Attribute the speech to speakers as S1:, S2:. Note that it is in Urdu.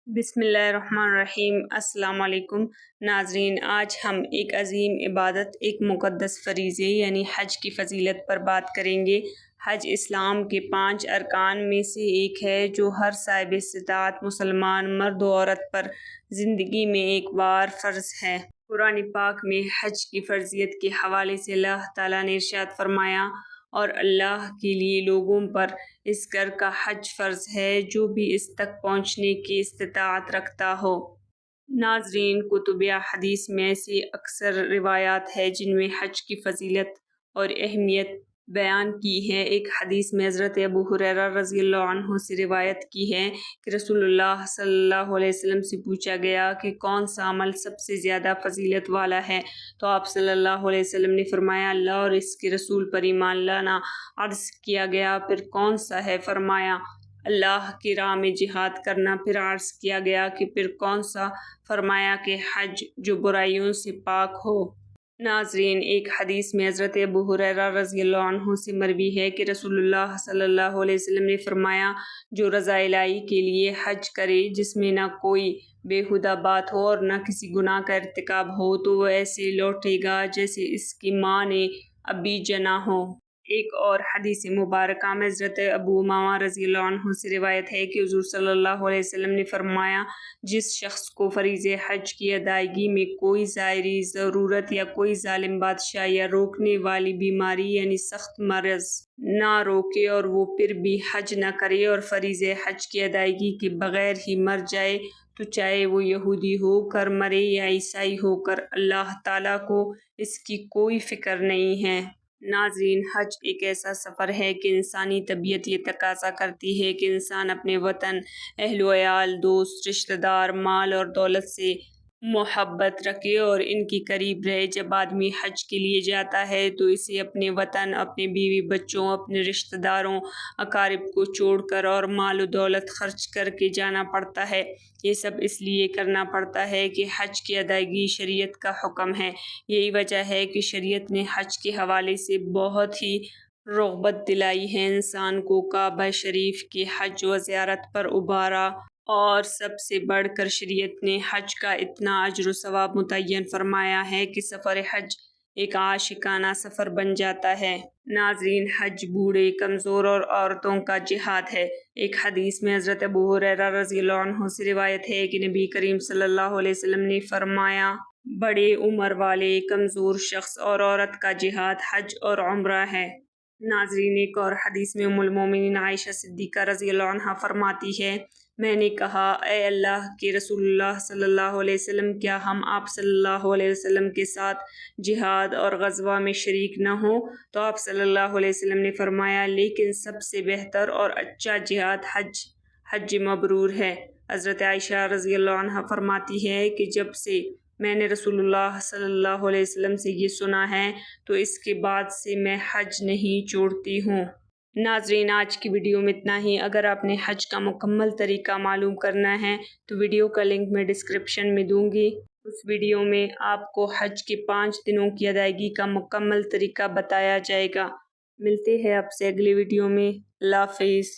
S1: بسم اللہ الرحمن الرحیم۔ السلام علیکم ناظرین، آج ہم ایک عظیم عبادت، ایک مقدس فریضے یعنی حج کی فضیلت پر بات کریں گے۔ حج اسلام کے 5 ارکان میں سے ایک ہے جو ہر صاحب استطاعت مسلمان مرد و عورت پر زندگی میں ایک بار فرض ہے۔ قرآن پاک میں حج کی فرضیت کے حوالے سے اللہ تعالیٰ نے ارشاد فرمایا، اور اللہ کے لیے لوگوں پر اس گھر کا حج فرض ہے جو بھی اس تک پہنچنے کی استطاعت رکھتا ہو۔ ناظرین، کتب حدیث میں ایسی اکثر روایات ہیں جن میں حج کی فضیلت اور اہمیت بیان کی ہے۔ ایک حدیث میں حضرت ابو ہریرہ رضی اللہ عنہ سے روایت کی ہے کہ رسول اللہ صلی اللہ علیہ وسلم سے پوچھا گیا کہ کون سا عمل سب سے زیادہ فضیلت والا ہے، تو آپ صلی اللہ علیہ وسلم نے فرمایا اللہ اور اس کے رسول پر ایمان لانا۔ عرض کیا گیا پھر کون سا ہے؟ فرمایا اللہ کی راہ میں جہاد کرنا۔ پھر عرض کیا گیا کہ پھر کون سا؟ فرمایا کہ حج جو برائیوں سے پاک ہو۔ ناظرین، ایک حدیث میں حضرت ابو ہریرہ رضی اللہ عنہ سے مروی ہے کہ رسول اللہ صلی اللہ علیہ وسلم نے فرمایا جو رضا الہی کے لیے حج کرے جس میں نہ کوئی بیہودہ بات ہو اور نہ کسی گناہ کا ارتکاب ہو تو وہ ایسے لوٹے گا جیسے اس کی ماں نے ابھی جنا ہو۔ ایک اور حدیث مبارکہ میں حضرت ابو امامہ رضی اللہ عنہ سے روایت ہے کہ حضور صلی اللہ علیہ وسلم نے فرمایا جس شخص کو فریضہ حج کی ادائیگی میں کوئی ظاہری ضرورت یا کوئی ظالم بادشاہ یا روکنے والی بیماری یعنی سخت مرض نہ روکے اور وہ پھر بھی حج نہ کرے اور فریضہ حج کی ادائیگی کے بغیر ہی مر جائے تو چاہے وہ یہودی ہو کر مرے یا عیسائی ہو کر، اللہ تعالیٰ کو اس کی کوئی فکر نہیں ہے۔ ناظرین، حج ایک ایسا سفر ہے کہ انسانی طبیعت یہ تقاضا کرتی ہے کہ انسان اپنے وطن، اہل و عیال، دوست، رشتہ دار، مال اور دولت سے محبت رکھے اور ان کے قریب رہے۔ جب آدمی حج کے لیے جاتا ہے تو اسے اپنے وطن، اپنے بیوی بچوں، اپنے رشتہ داروں، اقارب کو چھوڑ کر اور مال و دولت خرچ کر کے جانا پڑتا ہے۔ یہ سب اس لیے کرنا پڑتا ہے کہ حج کی ادائیگی شریعت کا حکم ہے۔ یہی وجہ ہے کہ شریعت نے حج کے حوالے سے بہت ہی رغبت دلائی ہے، انسان کو کعبہ شریف کی حج و زیارت پر ابھارا، اور سب سے بڑھ کر شریعت نے حج کا اتنا اجر و ثواب متعین فرمایا ہے کہ سفر حج ایک عاشقانہ سفر بن جاتا ہے۔ ناظرین، حج بوڑھے، کمزور اور عورتوں کا جہاد ہے۔ ایک حدیث میں حضرت ابو ہریرہ رضی اللہ عنہ سے روایت ہے کہ نبی کریم صلی اللہ علیہ وسلم نے فرمایا بڑے عمر والے کمزور شخص اور عورت کا جہاد حج اور عمرہ ہے۔ ناظرین، ایک اور حدیث میں ام المومنین عائشہ صدیقہ رضی اللہ عنہا فرماتی ہے میں نے کہا اے اللہ کے رسول اللہ صلی اللہ علیہ وسلم، کیا ہم آپ صلی اللہ علیہ وسلم کے ساتھ جہاد اور غزوہ میں شریک نہ ہوں؟ تو آپ صلی اللہ علیہ وسلم نے فرمایا لیکن سب سے بہتر اور اچھا جہاد حج مبرور ہے۔ حضرت عائشہ رضی اللہ عنہا فرماتی ہے کہ جب سے میں نے رسول اللہ صلی اللہ علیہ وسلم سے یہ سنا ہے تو اس کے بعد سے میں حج نہیں چھوڑتی ہوں۔ ناظرین، آج کی ویڈیو میں اتنا ہی۔ اگر آپ نے حج کا مکمل طریقہ معلوم کرنا ہے تو ویڈیو کا لنک میں ڈسکرپشن میں دوں گی۔ اس ویڈیو میں آپ کو حج کے 5 دنوں کی ادائیگی کا مکمل طریقہ بتایا جائے گا۔ ملتے ہیں آپ سے اگلی ویڈیو میں۔ اللہ حافظ۔